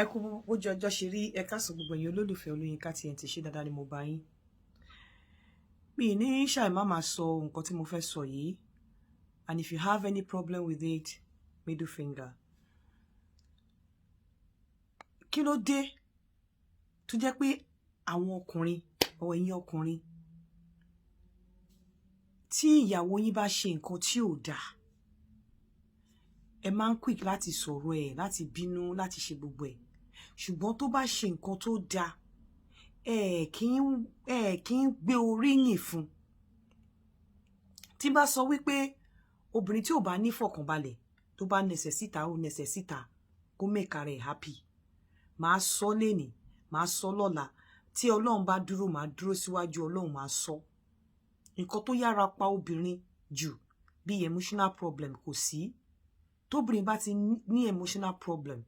ẹ kú ojú ọjọ́ ṣe rí ẹ káàsán gbogbo ẹ̀yin olólùfẹ́ Olóyinka TNT ṣe dáadáa ni mo bá yín. Mi ní ṣàì má máa sọ nǹkan tí mo fẹ́ sọ yìí, and if you have any problem with it, middle finger. Kí ló dé tó jẹ́ pé àwọn ọkùnrin or ẹ̀yin ọkùnrin tí ìyàwó yín bá ṣe nǹkan tí ò dáa, ẹ máa ń quick láti sọ̀rọ̀ ẹ̀, láti bínú, láti ṣe gbogbo ẹ̀. Ṣùgbọ́n tó bá ṣe nǹkan tó dáa, ẹ kì í gbé oríyìn fún. Tí bá sọ wípé obìnrin tí ò bá ní fọkànbalẹ̀ tó bá necessita kó make ara ẹ̀ happy. Màá sọ lénìí, màá sọ lọ́la. Tí Ọlọ́run bá dúró, màá dúró síwájú Ọlọ́run, màá sọ. Nǹkan tó yára pa obìnrin jù bí emotional problem kò sí. Tóbìnrin bá ti ní emotional problem,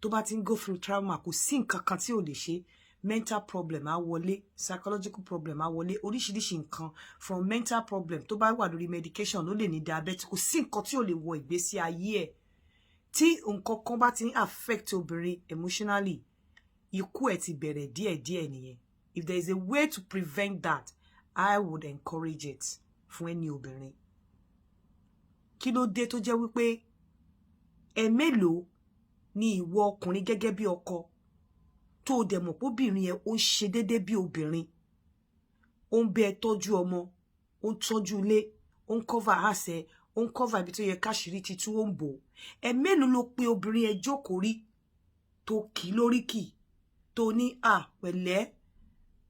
tó bá ti ń go through trauma, kò sí nǹkan kan tí ò lè ṣe. Mental problem á wọlé, psychological problem á wọlé, oríṣiríṣi nǹkan from mental problem tó bá wà lórí medication ló lè ní diabetes, kò sí nǹkan tí ò lè wọ ìgbésí ayé ẹ̀. Tí nǹkan kan bá ti ń affect obìnrin emotionally, ikú ẹ̀ ti bẹ̀rẹ̀ díẹ̀díẹ̀ nìyẹn. If there is a way to prevent that, I would encourage it fún ẹni obìnrin. Kí ló dé tó jẹ́ wípé mélòó ni ìwọ ọkùnrin gẹ́gẹ́ bí ọkọ tó dẹ̀ mọ̀ pé obìnrin yẹn ó ń ṣe déédé bí obìnrin, ó ń bẹ tọ́jú ọmọ, ó ń tọ́jú ilé, ó ń cover àṣẹ, ó ń cover ibi tó yẹ káṣírí títú, ó ń bò. Mélòó ló pé obìnrin yẹn jókòó rí tó kì í lórí kì tó ní pẹ̀lẹ́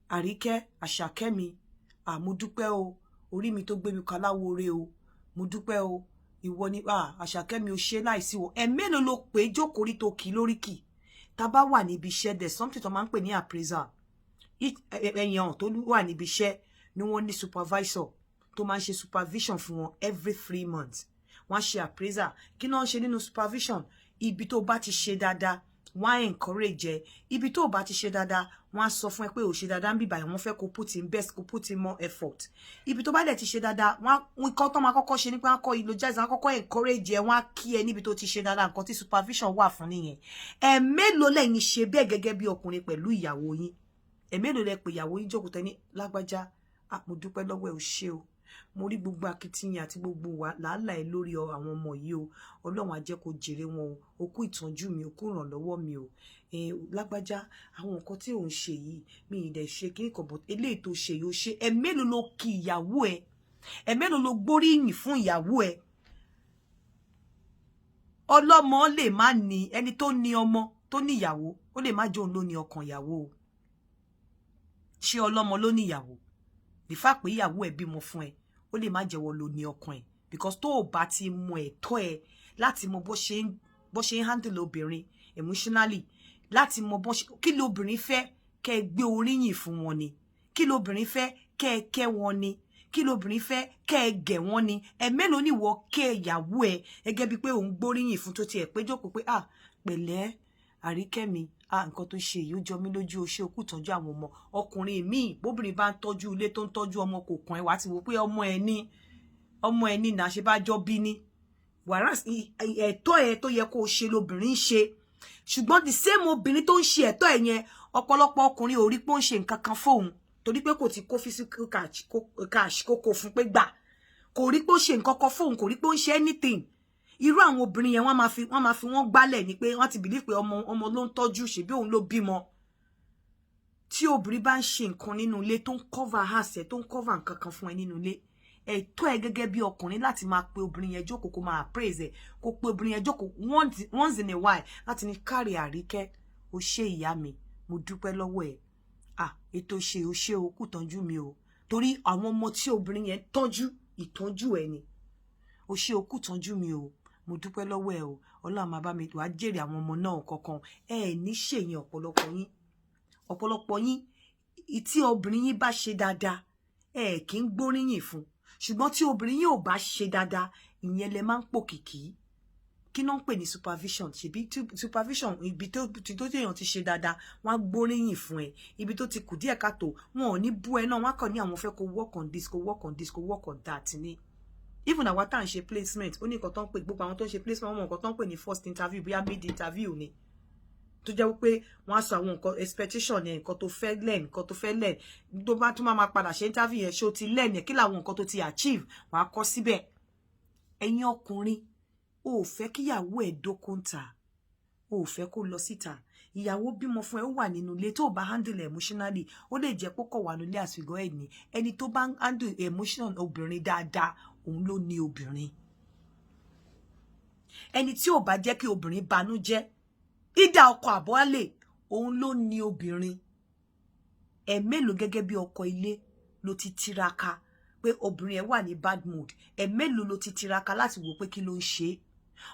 Àríkẹ́ Àṣàkẹ́ mi, mo dúpẹ́ o, orí mi tó gbé mi kaláwore o, mo dúpẹ́ o, ìwọ ni Àṣàkẹ́ mi ò ṣe láìsí o. Mélòó ló pé jókòó rí tó kì í lórí kì. Tá bá wà níbi iṣẹ́, there's something tó máa ń pè ní appraisal. Èèyàn tó wà níbi iṣẹ́ ni wọ́n ní supervisor tó máa ń ṣe supervision fún wọn every 3 months. Wọ́n ṣe appraisal. Kí náà ń ṣe nínú supervision? Ibi tó bá ti ṣe dáadáa, wọ́n á encourage ẹ. Ibi tó bá ti ṣe dáadáa, wọ́n á sọ fún ẹ pé ò ṣe dáadáa ń bíbà, wọ́n fẹ́ kó put in best, kó put in more effort. Ibi tó bá dẹ̀ ti ṣe dáadáa, wọ́n kọ́ tó máa kọ́kọ́ ṣe ní pé wọ́n kọ́ eulogize, wọ́n kọ́kọ́ encourage ẹ, wọ́n á kí ẹ níbi tó ti ṣe dáadáa. Nǹkan tí supervision wà fún nìyẹn. Mélòó lẹ́yìn ṣe bẹ́ẹ̀ gẹ́gẹ́ bí ọkùnrin pẹ̀lú ìyàwó yín? Mélòó lẹ pé ìyàwó yín jókòó tẹ́ ní lágbájá, mo dúpẹ́ lọ́wọ́ ẹ, o ṣé o. Mo rí gbogbo akitiyan àti gbogbo làálàá ẹ lórí àwọn ọmọ yìí o. Ọlọ́run á jẹ́ kó jèrè wọn o. O kú ìtọ́jú mi, o kú ìrànlọ́wọ́ mi o. Lágbájá, àwọn nǹkan tí ò ń ṣe yìí, mi ì dẹ̀ ṣe kí nǹkan, but eléyìí tó ṣe yìí ó ṣe. Mélòó ló kí ìyàwó ẹ? Mélòó ló gbóríyìn fún ìyàwó ẹ? Ọlọ́mọ lè má ní, ẹni tó ní ọmọ tó ní ìyàwó, ó lè má jẹ́ òun ló ní ọkàn ìyàwó o. Ṣé ọlọ́mọ ló ní ìyàwó? The fact pé ìyàwó ẹ bímọ fún ẹ, ó lè má jẹ́wọ́ ló ní ọkàn ẹ̀, because tó o bá ti mọ ẹ̀tọ́ ẹ láti mọ bó ṣe ń handle obìnrin emotionally, láti mọ kí lóbìnrin fẹ́ kẹ́ ẹ gbé oríyìn fún wọn ni, kí lóbìnrin fẹ́ kẹ́ ẹ kẹ́ wọn ni, kí lóbìnrin fẹ́ kẹ́ ẹ gẹ̀ wọn ni. Mélòó ni ìwọ kẹ́ ìyàwó ẹ gẹ́gẹ́ bí pé òun gbóríyìn fún tó tiẹ̀ pé jókòó pé pẹ̀lẹ́ Àríkẹ́ mi, nǹkan tó ṣe yìí ó jọ mí lójú, o ṣe, o kú tọ́jú àwọn ọmọ. Ọkùnrin míì bóbìnrin bá ń tọ́jú ilé tó ń tọ́jú ọmọ kò kàn ẹ́, wá ti wò pé ọmọ ẹ ní náà ṣe bá jọ bí ní. Whereas ẹ̀tọ́ ẹ tó yẹ kó o ṣe lobìnrin ń ṣe. Ṣùgbọ́n the same obìnrin tó ń ṣe ẹ̀tọ́ ẹ yẹn, ọ̀pọ̀lọpọ̀ ọkùnrin ò rí pé ó ń ṣe nǹkan kan fóun torí pé kò ti kó physical cash kó kó fún pé gbà. Kò rí pé ó ṣe nǹkan kan fóun, kò rí pé ó ń ṣe anything. Irú àwọn obìnrin yẹn wọ́n máa fi wọ́n gbálẹ̀ ni pé wọ́n ti believe pé ọmọ ló ń tọ́jú, ṣebí òun ló bímọ. Tí obìnrin bá ń ṣe nǹkan nínú ilé tó ń cover àṣẹ, tó ń cover nǹkan kan fún ẹ nínú ilé, ẹ̀tọ́ ẹ gẹ́gẹ́ bí ọkùnrin láti máa pe obìnrin yẹn jókòó, kó máa praise ẹ, kó pe obìnrin yẹn jókòó once in a while láti ní kárí Àríkẹ́, o ṣé ìyá mi, mo dúpẹ́ lọ́wọ́ ẹ. Ètò ṣe o ṣé o kú tọ́jú mi o. Torí àwọn ọmọ tí obìnrin yẹn tọ́jú, ìtọ́jú ẹ ni. O ṣé o kú tọ́jú mi o, mo dúpẹ́ lọ́wọ́ ẹ o. Ọlọ́run máa bá mi wá jèrè àwọn ọmọ náà kankan. Ní ṣèyìn ọ̀pọ̀lọpọ̀ yín tí obìnrin yín bá ṣe dáadáa, kì í gbóríyìn fún. Ṣùgbọ́n tí obìnrin yín ò bá ṣe dáadáa, ìyẹn lẹ máa ń pòkìkí. Kí náà ń pè ní supervision? Ṣebí supervision ibi tó téèyàn ti ṣe dáadáa, wọ́n á gbóríyìn fún ẹ. Ibi tó ti kù díẹ̀ káàtó, wọn ò ní bú ẹ náà, wọ́n á kàn ní àwọn fẹ́ kó work on this, kó work on this, kó work on that ni. Even àwa tá à ń ṣe placement, ó ní nǹkan tó ń pè, gbogbo àwọn tó ń ṣe placement, wọ́n mọ nǹkan tó ń pè ní first interview, bóyá mid interview ni. tó jẹ́ wípé wọ́n á sọ àwọn nǹkan expectation yẹn, nǹkan tó fẹ́ learn, nǹkan tó fẹ́ learn, tó bá tún máa padà ṣe interview yẹn, ṣé o ti learn yẹn, kí làwọn nǹkan tó ti achieve, wàá kọ síbẹ̀. Ẹ̀yin ọkùnrin, o ò fẹ́ kíyàwó ẹ̀ dókòǹtà, o ò fẹ́ kó lọ síta. Ìyàwó bímọ fún ẹ, ó wà nínú ilé, tó bá handle emotionally, ó lè jẹ́ pé kò wà nílé àsìkò ẹ̀ ní. Ẹni tó bá handle emotion obìnrin dáadáa, òun ló ní obìnrin. Ẹni tí ò bá jẹ́ kí obìnrin banújẹ́, ìdá ọkọ àbọ̀álẹ̀, òun ló ní obìnrin. Ẹ mélòó gẹ́gẹ́ bí ọkọ ilé ló ti tiraka pé obìnrin ẹ wà ní bad mood. Ẹ mélòó ló ti tiraka láti wò pé kí ló ń ṣe.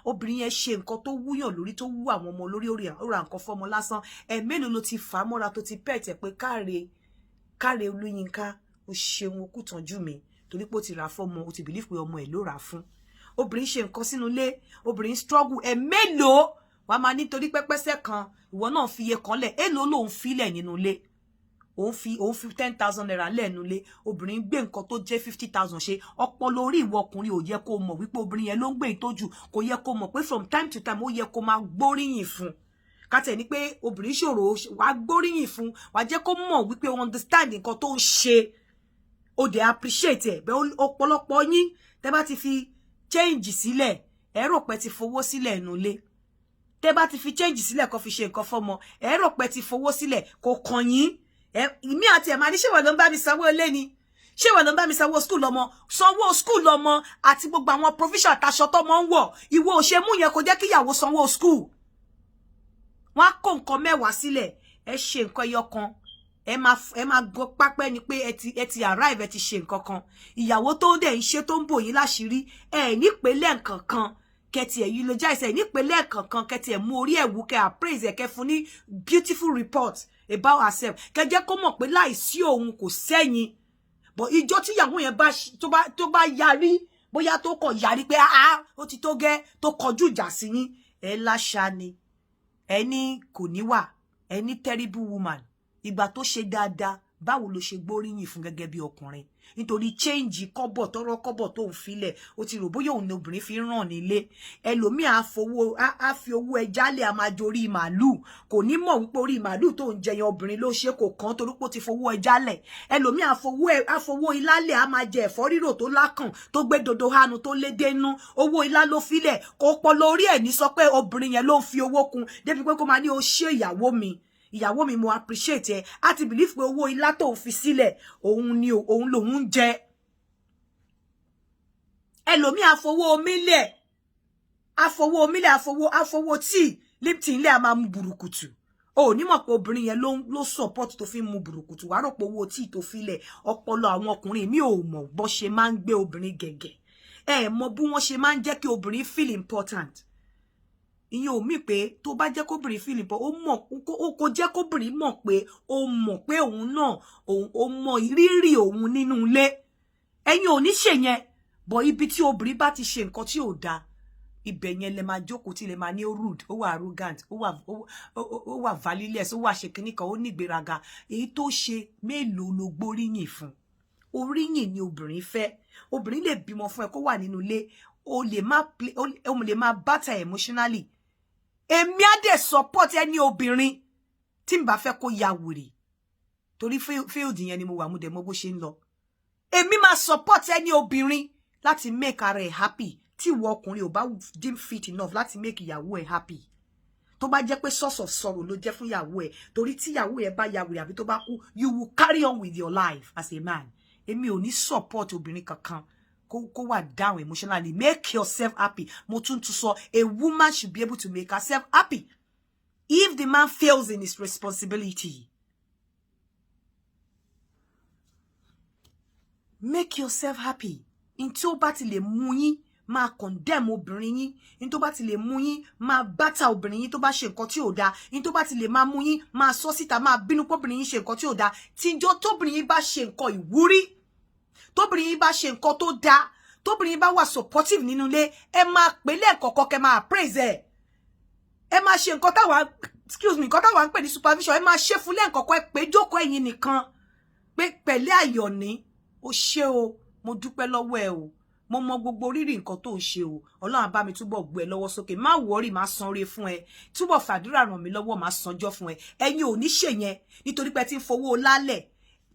Obìnrin yẹn ṣe nǹkan tó wúyàn lórí, tó wú àwọn ọmọ lórí, ó ra nǹkan fọ́mọ lásán. Ẹ mélòó ló ti fà á mọ́ra tó ti pẹ̀tẹ̀ pé káre Olúyinká, ó ṣeun okú tọ́jú mi torí pé ó ti rà fọ́mọ, ó ti believe pé ọmọ ẹ̀ ló rà fún. Obìnrin ṣe nǹkan sínú ilé, obìnrin struggle. Ẹ mélòó wàá máa nítorí pẹ́pẹ́sẹ́ kan ìwọ náà fi iye kan lẹ̀, èló ló ń filẹ̀ nínú ilé. Òun fi 10,000 naira lẹ́nu ilé, obìnrin gbé nǹkan tó jẹ́ 50,000 ṣe. Ọpọlọ orí ìwọ ọkùnrin ò yẹ kó mọ̀ wípé obìnrin yẹn ló ń gbé ìtọ́jú, kò yẹ kó mọ̀ pé from time to time ó yẹ kó máa gbóríyìn fún. Kátẹ̀ ní pé obìnrin ṣòro, wàá gbóríyìn fún, wàá jẹ́ kó mọ̀ wípé understand nǹkan tó ń ṣe, ó dẹ̀ appreciate ẹ̀. Bẹ́ẹ̀ ọ̀pọ̀lọpọ̀ yín tẹ́ bá ti fi change sílẹ̀, ẹ rò pé ti fowó sílẹ̀ nínú ilé. Tẹ́ bá ti fi change sílẹ̀ kó fi ṣe nǹkan fọ́mọ, ẹ rò pé ti fowó sílẹ̀, kò kàn yín. Ìmí àti ẹ̀ máa ní ṣé wọ́n ló ń bá mi sanwó ilé ni, ṣé wọ́n ló ń bá mi sanwó school lọ́mọ, sanwó school lọ́mọ àti gbogbo àwọn provision àtàṣọ tọ́mọ ń wọ̀. Ìwọ ò ṣe mú yẹn kó jẹ́ kí ìyàwó sanwó school. Wọ́n á kó nǹkan mẹ́wàá sílẹ̀, ẹ ṣe nǹkan ẹyọ kan, ẹ máa gbọ́ pápẹ́ ni pé ẹ ti arrive, ẹ ti ṣe nǹkan kan. Ìyàwó tó dẹ̀ ń ṣe tó ń bò yín láṣìírí, ẹ nípele nǹkan kan kẹtì ẹ̀ eulogize ẹ̀ nípele nǹkan kan, kẹtì ẹ̀ mú orí ẹ̀ wú, kẹ appraise ẹ̀, kẹ fún ní beautiful report about herself, kẹ jẹ́ kó mọ̀ pé láìsí òun kò sẹ́yìn. But ìjọ tí ìyàwó yẹn tó bá yarí, bóyá tó kọ̀ yarí pé ó ti tó gẹ́, tó kọjú ìjà sí yín, ẹ láṣà ni, ẹni kò níwà, ẹni terrible woman. Ìgbà tó ṣe dáadáa, báwo ló ṣe gbóríyìn fún gẹ́gẹ́ bí ọkùnrin? Nítorí change kọ́bọ̀ tọrọ kọ́bọ̀ tó ń filẹ̀, ó ti rò bóyá òun ni obìnrin fi ràn nílé. Ẹlòmíì á fi owó ẹjálẹ̀ a máa jorí màálù, kò ní mọ̀ wípé orí màálù tó ń jẹyàn obìnrin ló ṣe, kò kàn torí pé ó ti fowó ẹjálẹ̀. Ẹlòmíì á fowó ilálẹ̀ a máa jẹ ẹ̀fọ́ rírò tó lákàn, tó gbé dodo hanu, tó lé dénú, owó ilá ló filẹ̀. Kò pọ̀ lórí ẹ̀ ní sọ pé obìnrin yẹn ló ń fi owó kun débi pé kó máa ní ó ṣe ìyàwó mi mo appreciate ẹ, a ti believe pé owó ilá tó fi sílẹ̀ òun lòun jẹ. Ẹlòmíì àfowó tíì Lipton ilé a máa mu burúkutu. O ní mọ̀ pé obìnrin yẹn ló support tó fi mu burúkutu. Wàá rò pé owó tíì tó filẹ̀. Ọpọlọ àwọn ọkùnrin mi ò mọ̀ bó ṣe máa ń gbé obìnrin gẹ̀gẹ̀. Ẹ mọ̀ bí wọ́n ṣe máa ń jẹ́ kí obìnrin feel important. Ìyẹn ò mí pé tó bá jẹ́ kóbìnrin feel important, ó kò jẹ́ kóbìnrin mọ̀ pé òun náà ó mọ̀ rírì òun nínú ilé. Ẹ̀yin ò ní ṣe yẹn, bọ̀ ibi tí obìnrin bá ti ṣe nǹkan tí ò dáa, ibẹ̀ yẹn lẹ máa jókòó tí lẹ máa ní ó rude, ó wà arrogant, ó wà valueless, ó wà ṣe kinní kan, ó ní ìgbéraga. Èyí tó ṣe mélòó ló gbóríyìn fún? Oríyìn ni obìnrin fẹ́. Obìnrin lè bímọ fún ẹ kó wà nínú ilé, o lè máa bátà emotionally. Èmi á dẹ̀ support ẹni obìnrin tí n bá fẹ́ kó ya wèrè. Torí field yẹn ni mo wà, mo dẹ̀ mọ̀ bó ṣe ń lọ. Èmi máa support ẹni obìnrin láti make ara ẹ̀ happy. Tí ìwọ ọkùnrin ò bá deem fit enough láti make ìyàwó ẹ̀ happy. Tó bá jẹ́ pé source of sorrow ló jẹ́ fún ìyàwó ẹ̀, torí tí ìyàwó ẹ̀ bá ya wèrè àbí tó bá kú, you will carry on with your life as a man. Èmi ò ní support obìnrin kankan kó wà down emotionally. Make yourself happy. Mo tún sọ, a woman should be able to make herself happy. If the man fails in his responsibility, make yourself happy. In tó bá ti lè mú yín máa condemn obìnrin yín, in tó bá ti lè mú yín máa bátà obìnrin yín tó bá ṣe nǹkan tí ò dáa, in tó bá ti lè máa mú yín máa sọ síta, máa bínú pọ́bìnrin yín ṣe nǹkan tí ò dáa. Tíjọ́ tóbìnrin yín bá ṣe nǹkan ìwúrí, tóbìnrin yín bá ṣe nǹkan tó dáa, tóbìnrin yín bá wà supportive nínú ilé, ẹ máa pè lẹ́ẹ̀kọ̀ọ̀kan, kẹ máa praise ẹ̀. Ẹ máa ṣe nǹkan táwa ń pè ní supervision, ẹ máa ṣe fún lẹ́ẹ̀kọ̀ọ̀kan, ẹ pé jókòó ẹ̀yin nìkan pé pẹ̀lẹ́ Àyọ̀ní, ó ṣé o, mo dúpẹ́ lọ́wọ́ ẹ o, mo mọ gbogbo rírì nǹkan tó ń ṣe o Ọlọ́run á bá mi túbọ̀ gbé ẹ lọ́wọ́ sókè má worry má sanre fún ẹ túbọ̀ fàdúrà ràn mí lọ́wọ́ má sanjọ́ fún ẹ ẹ̀yin ò ní ṣe yẹn nítorí pé tí ń fowó lálẹ̀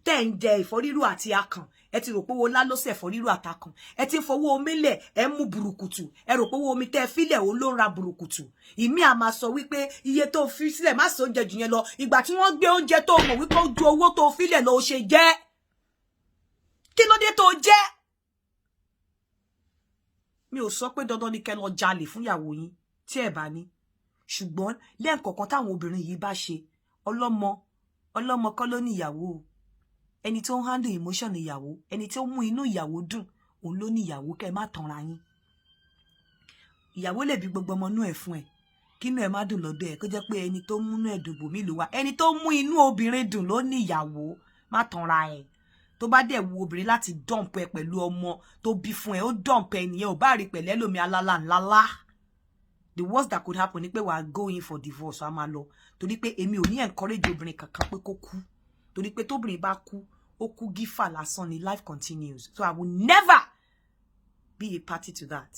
tẹ́ ń jẹ ìfọ́rírù àti akàn ẹ ti rò pé owó lá ló ṣe ìfọ́rírù àtakàn ẹ ti ń fowó omi lẹ̀ ẹ mú burúkutu ẹ rò pé owó omi tẹ́ filẹ̀ òun ló ń ra burúkutu ìmí a máa sọ wípé iye tó fi sílẹ̀ má sọ oúnjẹ jù yẹn lọ ìgbà tí wọ́n gbé oúnjẹ tó mọ̀ wípé ó ju owó tó filẹ̀ lọ ó ṣe jẹ́ kí ló dé tó jẹ́ mi ò sọ pé dandan ni kẹ́ lọ jalè fún ìyàwó yín tí ẹ bá ní ṣùgbọ́n lẹ́ẹ̀kọ̀ọ̀kan táwọn obìnrin yìí bá ṣe ọlọ́mọ kọ́ ló ní ìyàwó ẹni tó ń handle emotion ìyàwó ẹni tó mú inú ìyàwó dùn òun ló ní ìyàwó kẹ́ má tanra yín ìyàwó lè bí gbogbo ọmọ inú ẹ̀ fún ẹ kínú ẹ má dùn lọ́dọ̀ ẹ kó jẹ́ pé ẹni tó múnú ẹ̀ dùn bòmí ló wà ẹni tó mú inú obìnrin dùn ló ní ìyàwó má tanra ẹ tó bá dẹ̀ wu obìnrin láti dump ẹ pẹ̀lú ọmọ tó bí fún ẹ ó dump ẹ nìyẹn ò bá rí pẹ̀lẹ́ lómi alálà ńláńlá the worst that could happen ni pé wàá go in for divorce wàá máa lọ torí pé èmi ò ní encourage obìnrin kankan pé kó kú torí pé tóbìnrin bá kú ó kú gífà lásán ni life continues so I will never be a party to that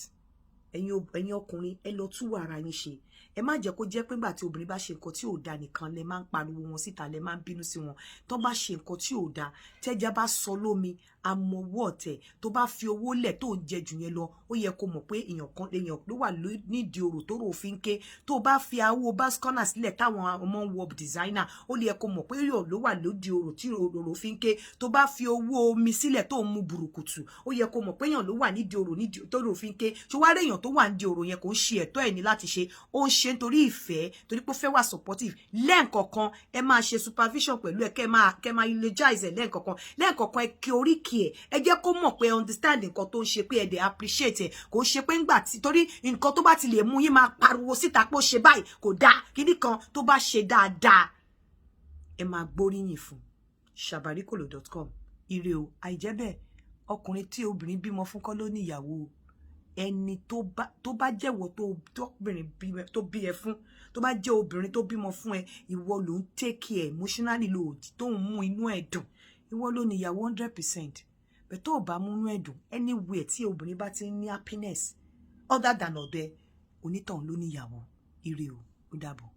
ẹ̀yin ọkùnrin ẹ lọ tú ara yín ṣe ẹ má jẹ́ kó jẹ́ pé nígbà tí obìnrin bá ṣe nǹkan tí ò dáa nìkan lẹ máa ń pariwo wọn síta lẹ máa ń bínú sí wọn tó bá ṣe nǹkan tí ò dáa tẹ́já bá sọ lómi amọ̀wọ́ ọ̀tẹ̀ tó bá fi owó lẹ̀ tó ń jẹ jù yẹn lọ ó yẹ kó mọ̀ pé èèyàn ló wà nídìí orò tó rò fi ń ké tó bá fi awó baskona sílẹ̀ táwọn ọmọ ń wọ designer ó lè yẹ kó mọ̀ pé èèyàn ló wà lódìí orò tí orò fi ń ké tó bá fi owó omi sílẹ̀ tó ń mu burúkutu ó yẹ kó mọ̀ pé èèyàn ló wà nídìí orò tó rò fi ń ké ṣùgbọ́n èèyàn tó wà nídìí orò yẹn kò ń ṣe ẹ̀tọ́ ẹ̀ ní láti ṣe ó ń ṣe nítorí ìfẹ́ torí pé ó fẹ́ wà supportive lẹ́ẹ̀kọ̀ọ̀kan ẹ máa ṣe supervision pẹ̀lú ẹ kẹ́ máa eulogize ẹ lẹ́ẹ̀kọ̀ọ̀kan ẹ kí oríkì ẹ jẹ́ kó mọ̀ pé understand nǹkan tó ń ṣe pé ẹ dẹ̀ appreciate ẹ kò ṣe pé ńgbà tí torí nǹkan tó bá ti lè mú yín máa pariwo síta pé ó ṣe báyìí kò dáa kíní kan tó bá ṣe dáadáa ẹ máa gbóríyìn fún shabarikolo.com ire o àìjẹ́ bẹ́ẹ̀ ọkùnrin tí obìnrin bímọ fún kọ́ ló ní ìyàwó ẹni tó bá jẹ́wọ́ tó bí ẹ fún tó bá jẹ́ obìnrin tó bímọ fún ẹ ìwọ ló ń take care emotionally ló tó ń mú inú ẹ dùn ìwọ ló ní ìyàwó 100% bẹ́ẹ̀ tó bá mú inú ẹ dùn anywhere tí obìnrin bá ti ní happiness other than ọ̀dọ̀ ẹ onítàn ló ní ìyàwó ire o ó dàbọ̀.